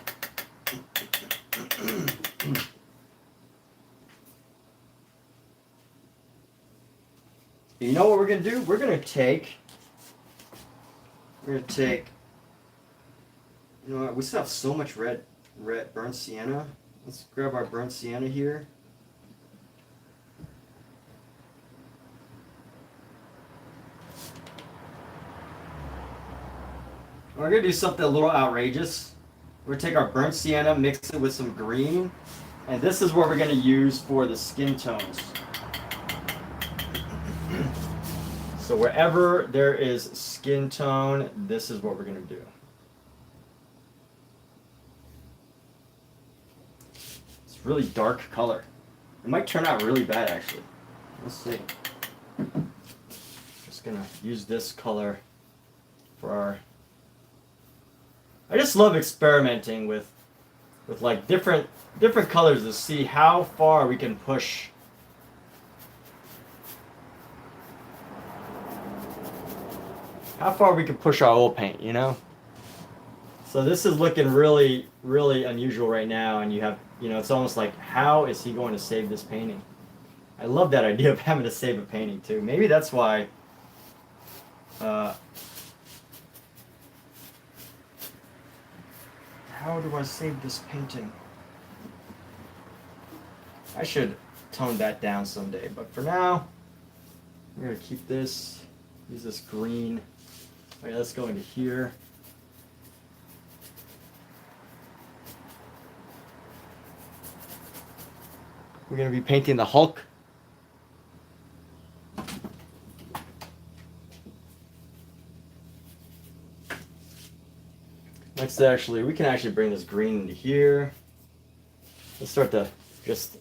You know what we're gonna do? We're gonna take. You know what? We still have so much red burnt sienna. Let's grab our burnt sienna here. We're gonna do something a little outrageous. We're gonna take our burnt sienna, mix it with some green, and this is what we're gonna use for the skin tones. So wherever there is skin tone, this is what we're gonna do. It's really dark color. It might turn out really bad actually. Let's see. Just gonna use this color for our. I just love experimenting with different colors to see how far we can push. How far we can push our oil paint, So this is looking really, really unusual right now, and you have, it's almost like, how is he going to save this painting? I love that idea of having to save a painting too. Maybe that's why. How do I save this painting? I should tone that down someday, but for now, we're gonna keep this. Use this green. All right, let's go into here. We're going to be painting the Hulk. Next, we can actually bring this green into here. Let's start to just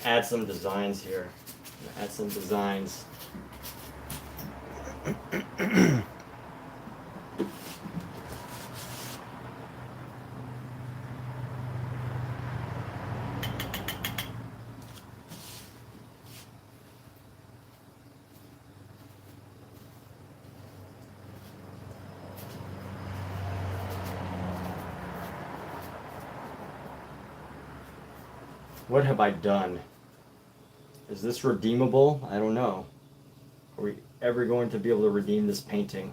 add some designs here. Add some designs. What have I done? Is this redeemable? I don't know. Are we ever going to be able to redeem this painting?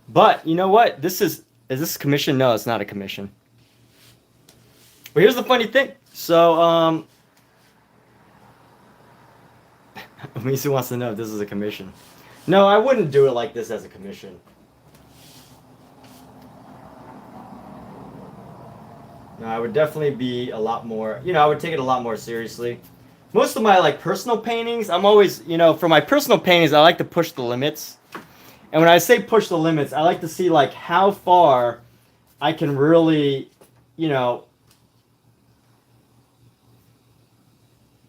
But you know what? Is this a commission? No, it's not a commission. But here's the funny thing. So, Misu wants to know if this is a commission. No, I wouldn't do it like this as a commission. No, I would definitely be a lot more, I would take it a lot more seriously. Most of my like personal paintings, I'm always, for my personal paintings, I like to push the limits. And when I say push the limits, I like to see like how far I can really, you know,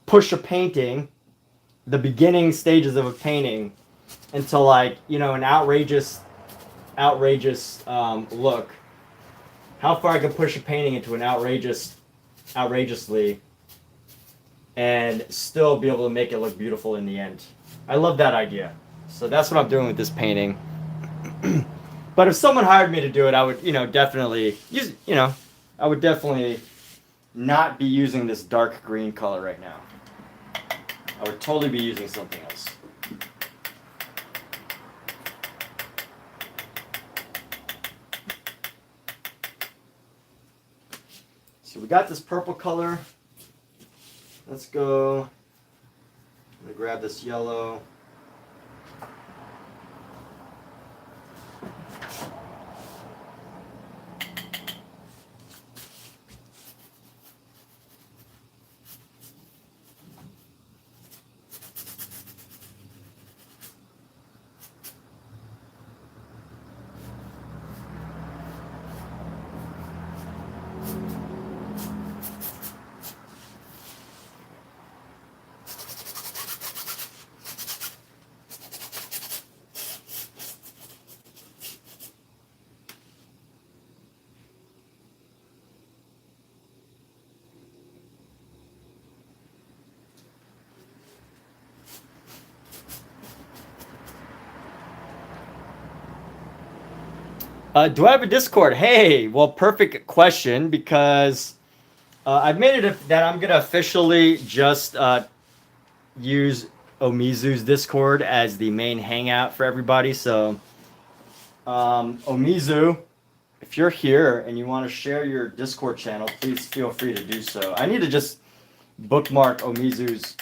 push a painting, the beginning stages of a painting, until like, an outrageous look. How far I can push a painting into an outrageously, and still be able to make it look beautiful in the end. I love that idea. So that's what I'm doing with this painting. But if someone hired me to do it, I would, definitely use, I would definitely not be using this dark green color right now. I would totally be using something else. So we got this purple color. Let's go. I'm gonna grab this yellow. Do I have a Discord? Hey, well, perfect question, because I've made it that I'm gonna officially just use Omizu's Discord as the main hangout for everybody. So, Omizu, if you're here and you want to share your Discord channel, please feel free to do so. I need to just bookmark Omizu's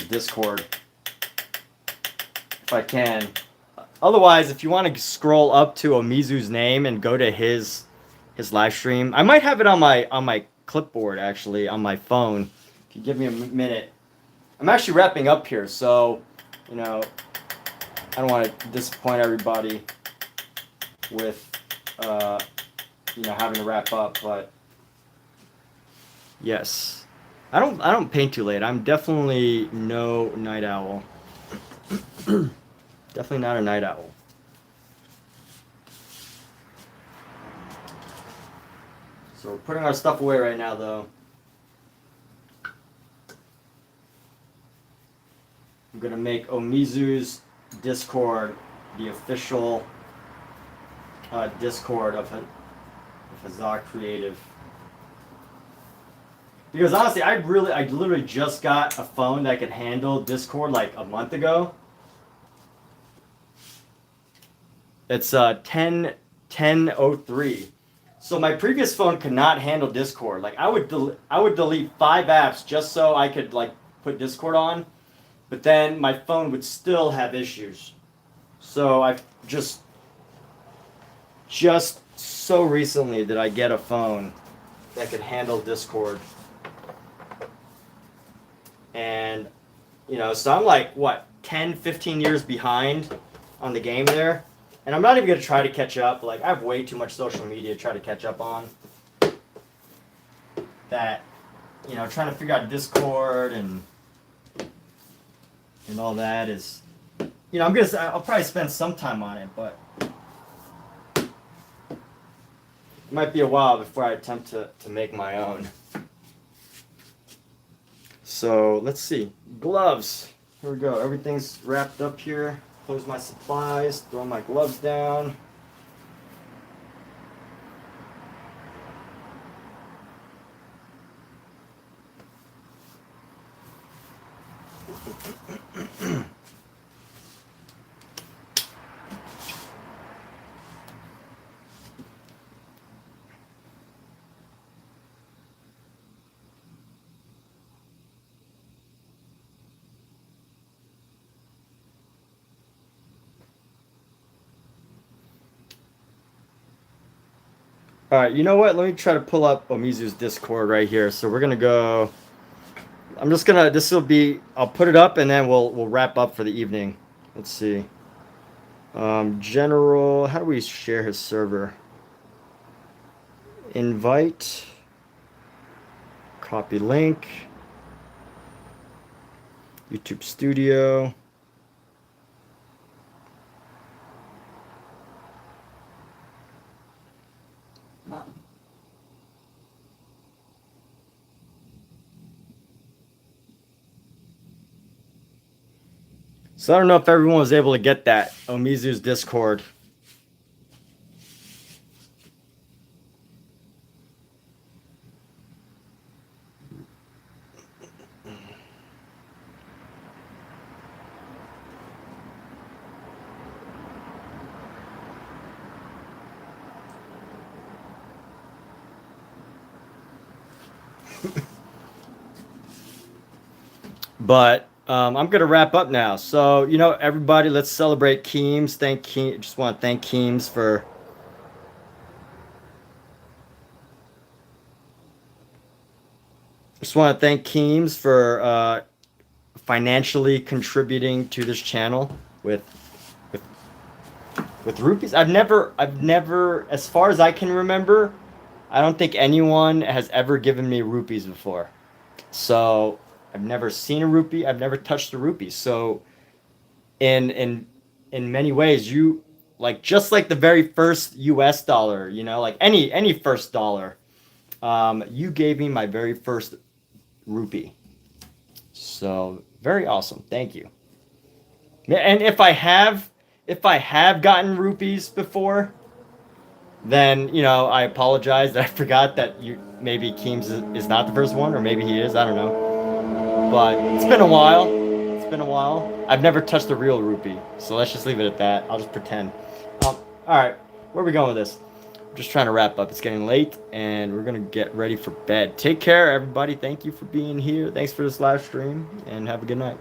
Discord if I can. Otherwise, if you want to scroll up to Omizu's name and go to his live stream, I might have it on my clipboard, actually, on my phone. If you give me a minute, I'm actually wrapping up here, so I don't want to disappoint everybody with having to wrap up, but yes, I don't paint too late. I'm definitely no night owl. Definitely not a night owl. So we're putting our stuff away right now, though. I'm gonna make Omizu's Discord the official Discord of Hazard Creative. Because honestly, I literally just got a phone that could handle Discord like a month ago. It's 1003. So my previous phone could not handle Discord. Like I would delete 5 apps just so I could like put Discord on, but then my phone would still have issues. So I just so recently did I get a phone that could handle Discord. And so I'm like, what, 10, 15 years behind on the game there. And I'm not even going to try to catch up. Like, I have way too much social media to try to catch up on. That, trying to figure out Discord and all that is, I'll probably spend some time on it, but it might be a while before I attempt to make my own. So, let's see. Gloves. Here we go. Everything's wrapped up here. Close my supplies, throw my gloves down. All right, you know what? Let me try to pull up Omizu's Discord right here. So we're gonna go. I'm just gonna. This will be. I'll put it up and then we'll wrap up for the evening. Let's see. General. How do we share his server? Invite. Copy link. YouTube Studio. So I don't know if everyone was able to get that. Omizu's Discord. But I'm gonna wrap up now. So everybody, let's celebrate Keems. Thank Keem. Just want to thank Keems for. Just want to thank Keems for financially contributing to this channel with with with rupees. I've never, as far as I can remember, I don't think anyone has ever given me rupees before. So I've never seen a rupee. I've never touched a rupee. So in many ways, you like just like the very first U.S. dollar. Like any first dollar, you gave me my very first rupee. So very awesome. Thank you. And if I have gotten rupees before, then I apologize that I forgot that you maybe Keems is not the first one, or maybe he is. I don't know. But it's been a while. It's been a while. I've never touched a real rupee, so let's just leave it at that. I'll just pretend. All right, where are we going with this? I'm just trying to wrap up. It's getting late, and we're gonna get ready for bed. Take care, everybody. Thank you for being here. Thanks for this live stream, and have a good night.